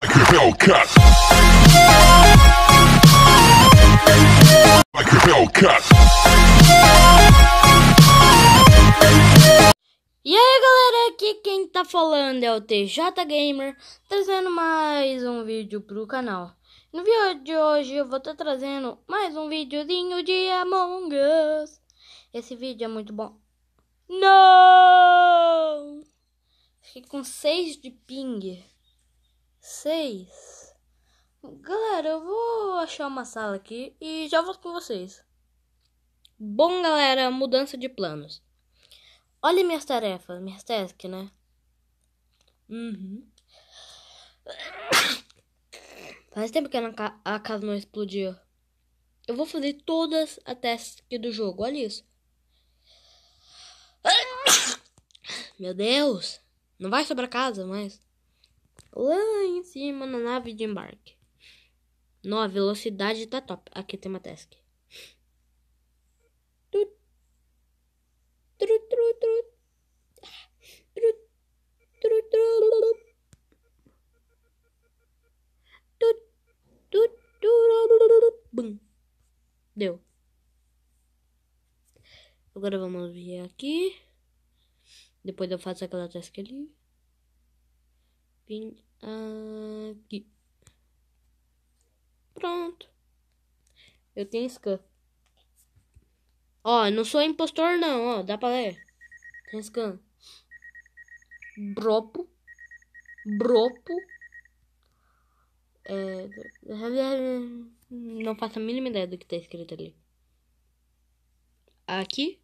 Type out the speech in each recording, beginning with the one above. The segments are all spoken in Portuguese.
Like a Hellcat. Like a Hellcat. E aí galera, aqui quem tá falando é o TJ Gamer, trazendo mais um vídeo pro canal. No vídeo de hoje eu vou estar trazendo mais um videozinho de Among Us. Esse vídeo é muito bom. Não! Fiquei com 6 de ping. 6. Galera, eu vou achar uma sala aqui e já volto com vocês. Bom galera, mudança de planos. Olha minhas tarefas, minhas tasks, né? Faz tempo que a casa não explodiu. Eu vou fazer todas as tasks do jogo, olha isso. Meu Deus, não vai sobrar casa, mas... Lá em cima, na nave de embarque. Não, a velocidade tá top. Aqui tem uma task. Bum. Deu. Agora vamos vir aqui. Depois eu faço aquela task ali. Vim aqui. Pronto. Eu tenho scan. Ó, não sou impostor não, ó. Dá pra ler. Tem scan. Bropo. Não faço a mínima ideia do que tá escrito ali. Aqui.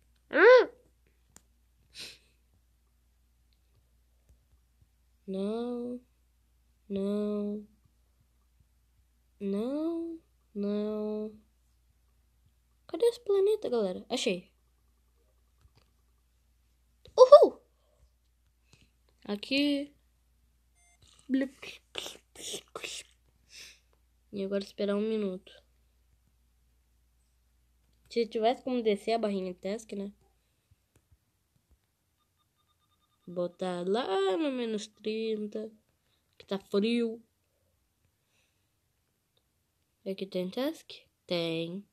Não. Cadê esse planeta, galera? Achei. Uhul! Aqui. E agora esperar 1 minuto. Se tivesse como descer a barrinha de task, né? Botar lá no -30. Que tá frio. Aqui tem task? Tem.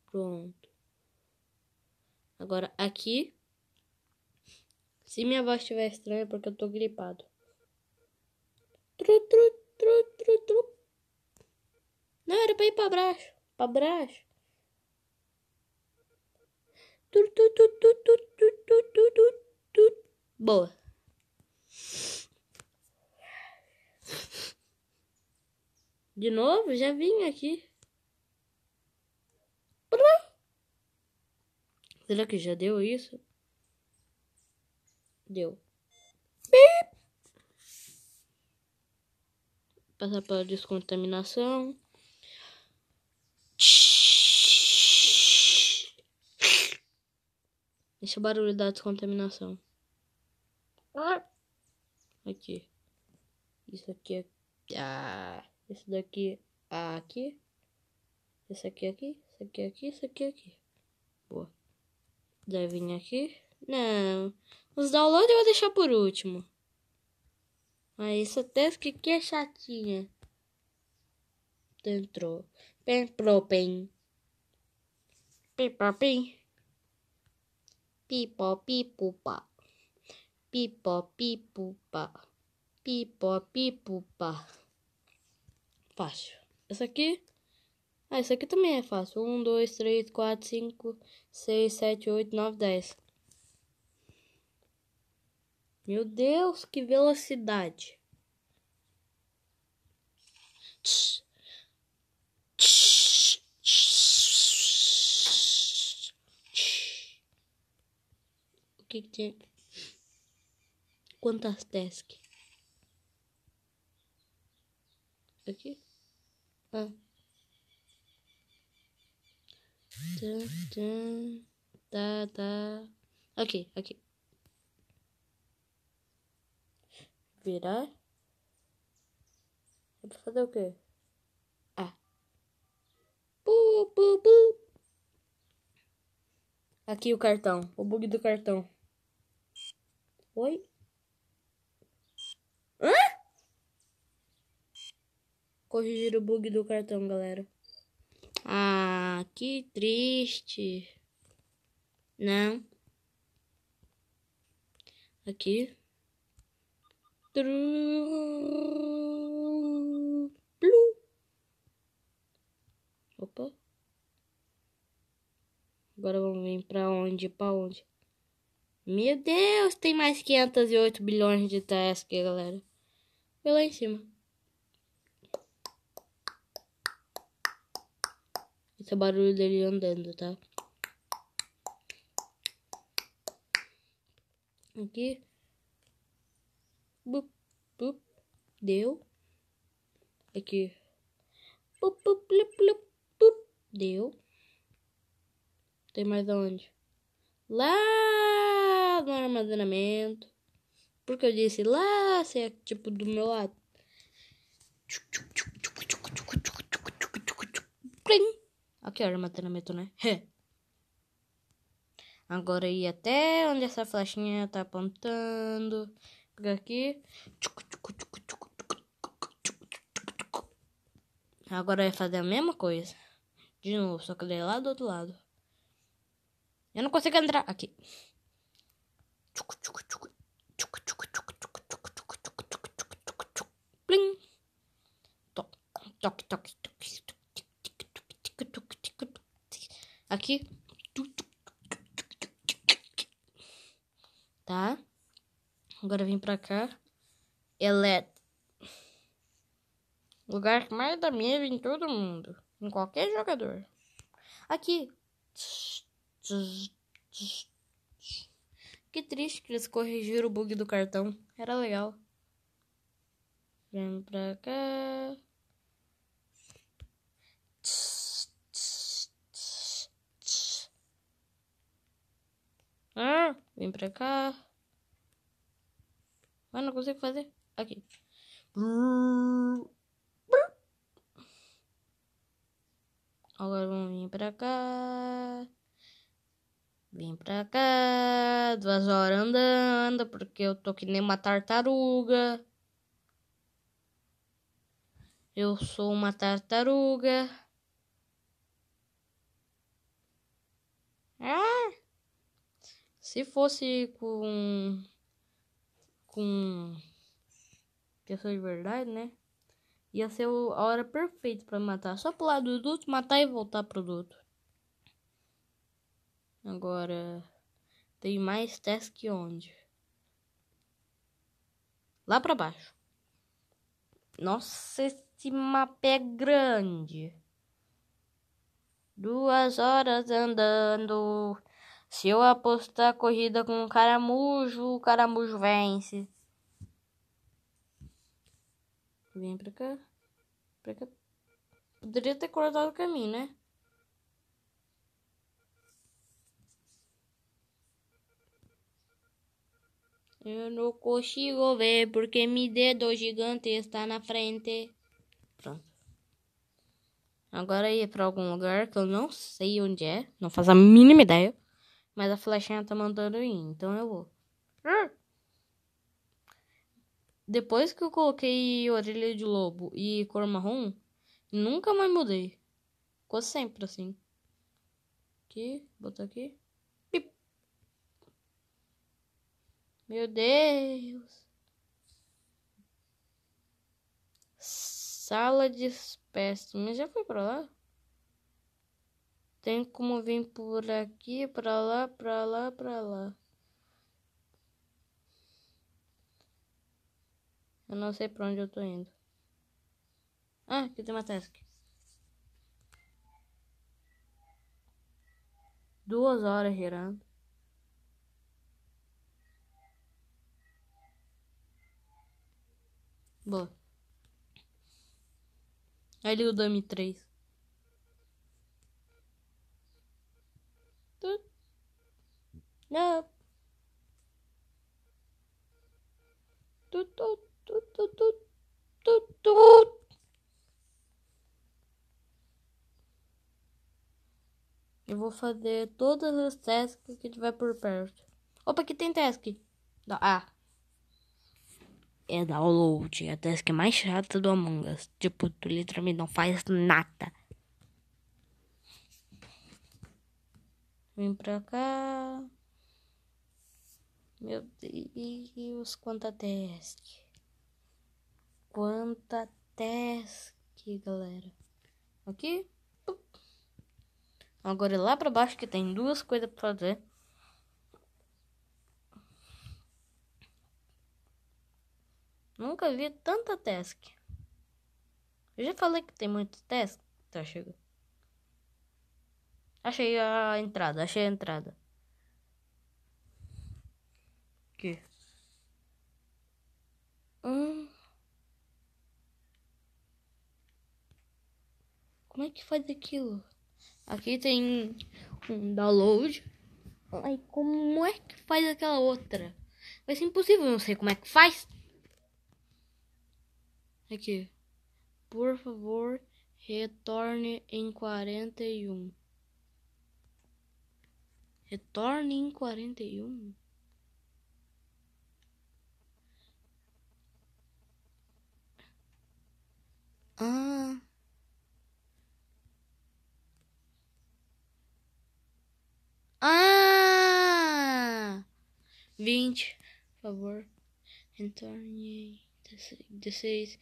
Pronto. Agora aqui. Se minha voz estiver estranha é porque eu tô gripado. Não, era pra ir pra baixo. Pra baixo. Boa. De novo? Já vim aqui. Será que já deu isso? Deu. Passar para descontaminação. Esse é o barulho da descontaminação. Aqui. Isso aqui é... esse daqui aqui. Esse aqui aqui. Esse aqui aqui. Esse aqui aqui. Boa. Deve vir aqui. Não. Os downloads eu vou deixar por último. Mas essa task aqui é chatinha. Entrou. Pen. Pipopim. Pipopipupa. Pipopipupa. Fácil. Essa aqui. Essa aqui também é fácil. 1, 2, 3, 4, 5, 6, 7, 8, 9, 10. Meu Deus, que velocidade. O que tem? Quantas tasks? Aqui? Tá. Aqui. Virar. É pra fazer o quê? Bu. Aqui o cartão. O bug do cartão. Oi? Hã? Corrigir o bug do cartão, galera. Ah, que triste. Não. Aqui. Opa. Agora vamos vir pra onde? Pra onde? Meu Deus, tem mais 508 bilhões de tasks, galera. Foi lá em cima. Esse é o barulho dele andando, tá? Aqui. Bup, bup. Deu. Aqui. Bup, bup, blup, blup, bup. Deu. Tem mais aonde? Lá no armazenamento. Porque eu disse lá, se é tipo do meu lado. Aqui é o armazenamento, né? Agora ir até onde essa flechinha tá apontando. Pegar aqui. Agora vai fazer a mesma coisa. De novo, só que daí lá do outro lado. Eu não consigo entrar. Aqui. Plim. Toque, toque, toque, toque. Aqui. Tá. Agora vim pra cá. Lugar que mais dá medo em todo mundo. Em qualquer jogador. Aqui. Que triste que eles corrigiram o bug do cartão. Era legal. Vem pra cá. Ah, vem pra cá. Mas não consigo fazer. Aqui. Agora vamos vir pra cá. Vim pra cá. 2 horas andando. Porque eu tô que nem uma tartaruga. Eu sou uma tartaruga. Ah! Se fosse com pessoa de verdade, né? Ia ser a hora perfeita pra matar. Só pular do duto, matar e voltar pro duto. Agora, tem mais teste que onde? Lá pra baixo. Nossa, esse mapa é grande. 2 horas andando. Se eu apostar corrida com o caramujo vence. Vem pra cá. Pra cá. Poderia ter cortado o caminho, né? Eu não consigo ver porque meu dedo gigante está na frente. Pronto. Agora ia pra algum lugar que eu não sei onde é. Não faço a mínima ideia. Mas a flechinha tá mandando ir, então eu vou. Depois que eu coloquei orelha de lobo e cor marrom, nunca mais mudei. Ficou sempre assim. Aqui, botar aqui. Pip. Meu Deus. Sala de espécimes. Já foi pra lá? Tem como vir por aqui, pra lá, pra lá, pra lá. Eu não sei pra onde eu tô indo. Ah, aqui tem uma task. 2 horas girando. Boa. Ali o Dummy 3. Não. vou fazer todas as tasks que tiver por perto. Opa, aqui tem task. É download. É a task mais chata do Among Us. Tipo, tu literalmente não faz nada. Vem pra cá. Meu Deus, quanta task. Quanta task, galera. Aqui. Agora é lá pra baixo que tem duas coisas pra fazer. Nunca vi tanta task. Eu já falei que tem muito task. Tá, chega. Achei a entrada. Aqui. Como é que faz aquilo? Aqui tem um download. Ai, como é que faz aquela outra? Vai ser impossível, eu não sei como é que faz. Aqui. Por favor, retorne em 41. Retorne em 41? Ah. Ah! 20, por favor. Retorne 16,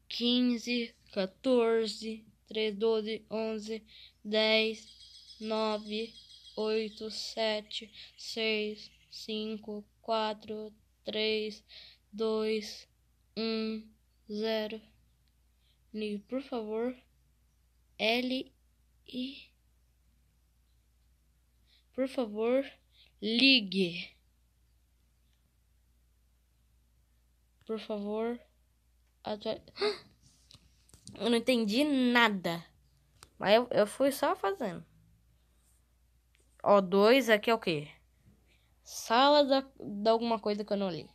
15, 14, 13, 12, 11, 10, 9, 8, 7, 6, 5, 4, 3, 2, 1, 0. Ligue, por favor. L I. Por favor, ligue. Por favor. Eu não entendi nada. Mas eu fui só fazendo. O2 aqui é o quê? Sala da alguma coisa que eu não li.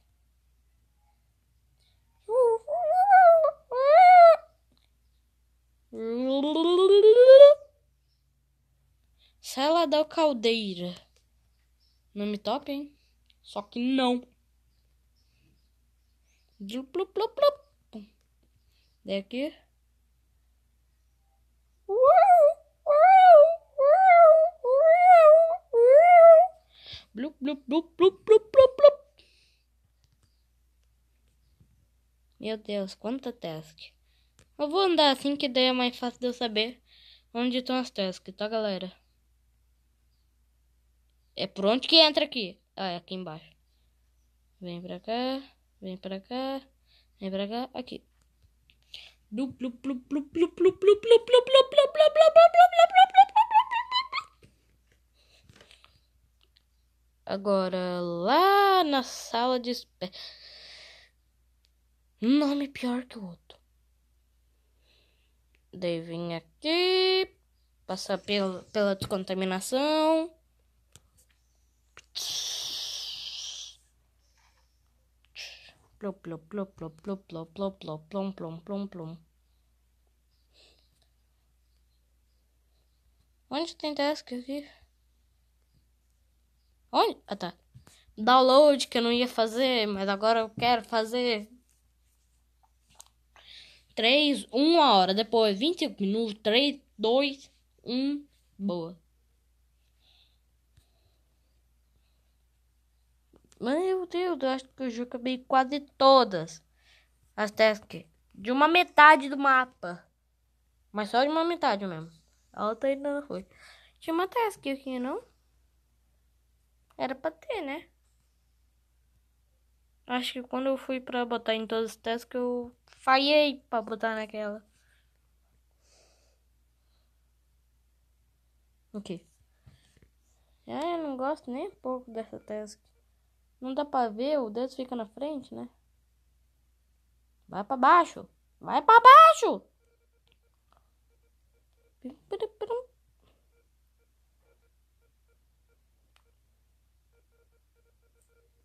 Sala da caldeira. Nome top, hein? Só que não. Daqui. Blup, blup, blup, blup, blup, blup, blup. Meu Deus, quanta task. Eu vou andar assim que daí é mais fácil de eu saber onde estão as tasks, tá, galera? É por onde que entra aqui? Ah, é aqui embaixo. Vem pra cá, vem pra cá, vem pra cá, aqui. Blup, blup, blup, blup, blup, blup, blup, blup, blup, blup, blup, blup, blup. Agora lá na sala de espera. Nome pior que o outro. Daí vem aqui. Passar pela descontaminação. Plop, plop, plop, plop, plop, plop, plop, plop, plom, plom, plom, plom. Onde tem task aqui? Onde? Ah, tá. Download que eu não ia fazer, mas agora eu quero fazer. 3, 1 hora. Depois 25 minutos. 3, 2, 1. Boa. Meu Deus, eu acho que eu já acabei quase todas as tasks de uma metade do mapa. Mas só de uma metade mesmo. A outra ainda não foi. Tinha uma task aqui, não? Era pra ter, né? Acho que quando eu fui pra botar em todas as tasks, eu falhei pra botar naquela. O quê? Eu não gosto nem um pouco dessa task. Não dá pra ver, o dedo fica na frente, né? Vai pra baixo. Vai pra baixo!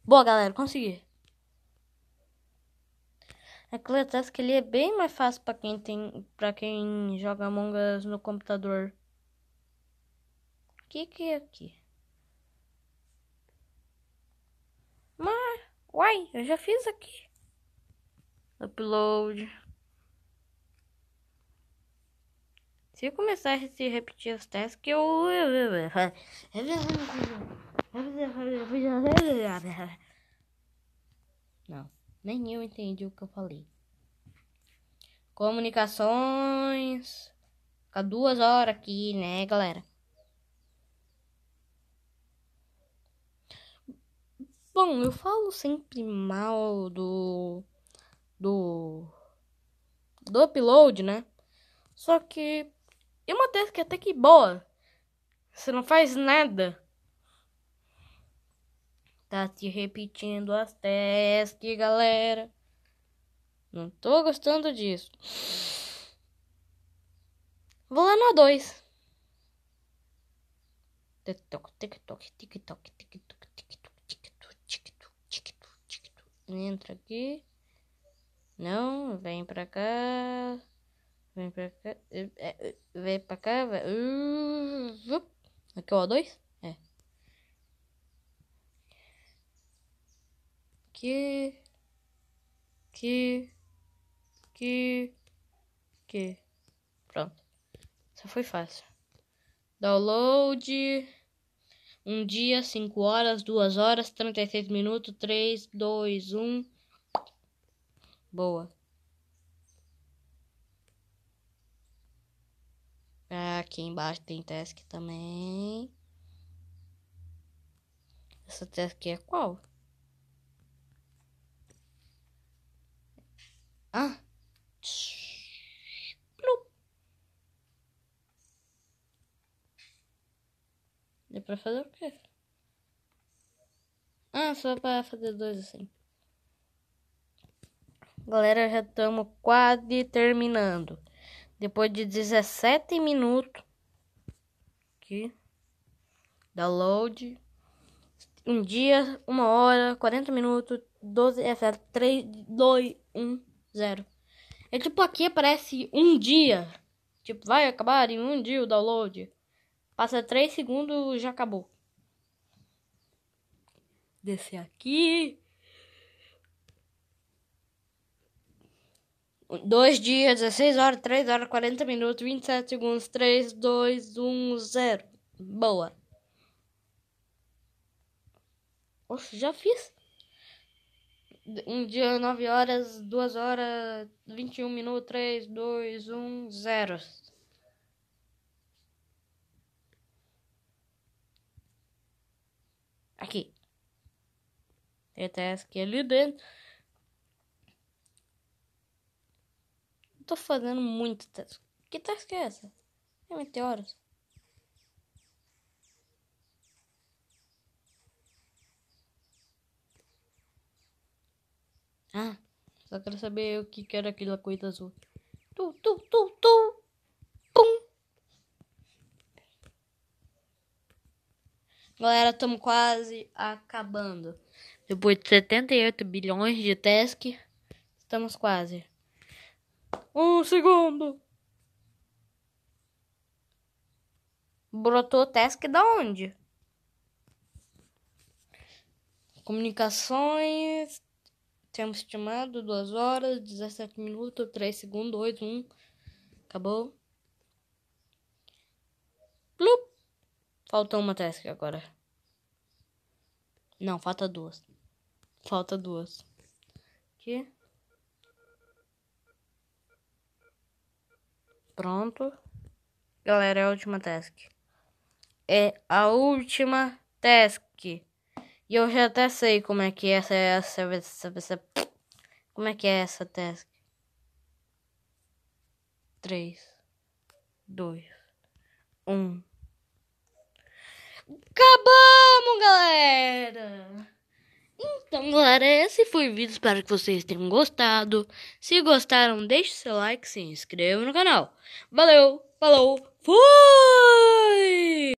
Boa, galera, consegui. Aquele task ele é bem mais fácil pra quem joga Among Us no computador. Que é aqui? Mas, uai, eu já fiz aqui. Upload. Se eu começar a se repetir os testes, que eu... Não, nem eu entendi o que eu falei. Comunicações. Fica 2 horas aqui, né, galera? Bom, eu falo sempre mal do upload, né? Só que é uma task até que boa. Você não faz nada. Tá se repetindo as tasks, galera. Não tô gostando disso. Vou lá no A2. TikTok, TikTok, TikTok, TikTok, TikTok, TikTok, TikTok, TikTok, TikTok. Entra aqui. Não, vem pra cá. Vem pra cá. Vem pra cá. Vai. Aqui é o A2? É. Aqui. Pronto. Isso foi fácil. Download. 1 dia, 5 horas, 2 horas, 36 minutos, 3, 2, 1. Boa. Aqui embaixo tem task também. Essa task é qual? Ah. Deu pra fazer o quê? Ah, só pra fazer 2 assim. Galera, já estamos quase terminando. Depois de 17 minutos. Aqui. Download. 1 dia, 1 hora, 40 minutos, 12, 3, 2, 1, 0. É tipo aqui aparece 1 dia. Tipo, vai acabar em 1 dia o download. Passa 3 segundos e já acabou. Descer aqui. 2 dias, 16 horas, 3 horas, 40 minutos, 27 segundos, 3, 2, 1, 0. Boa. Oxe, já fiz. 1 dia, 9 horas, 2 horas, 21 minutos, 3, 2, 1, 0. Aqui. Tem task ali dentro. Tô fazendo muito task. Que task é essa? É meteoros. Ah, só quero saber o que era aquela coisa azul. Pum. Galera, estamos quase acabando. Depois de 78 bilhões de task, estamos quase. 1 segundo. Brotou task da onde? Comunicações. Tempo estimado 2 horas, 17 minutos, 3 segundos, 8, 1. Acabou. Plup. Faltou uma task agora. Não, falta 2. Falta 2. Aqui. Pronto. Galera, é a última task. É a última task. E eu já até sei como é que é essa como é que é essa task. 3, 2, 1. Acabamos, galera! Então, galera, esse foi o vídeo. Espero que vocês tenham gostado. Se gostaram, deixe seu like, se inscreva no canal. Valeu, falou, fui!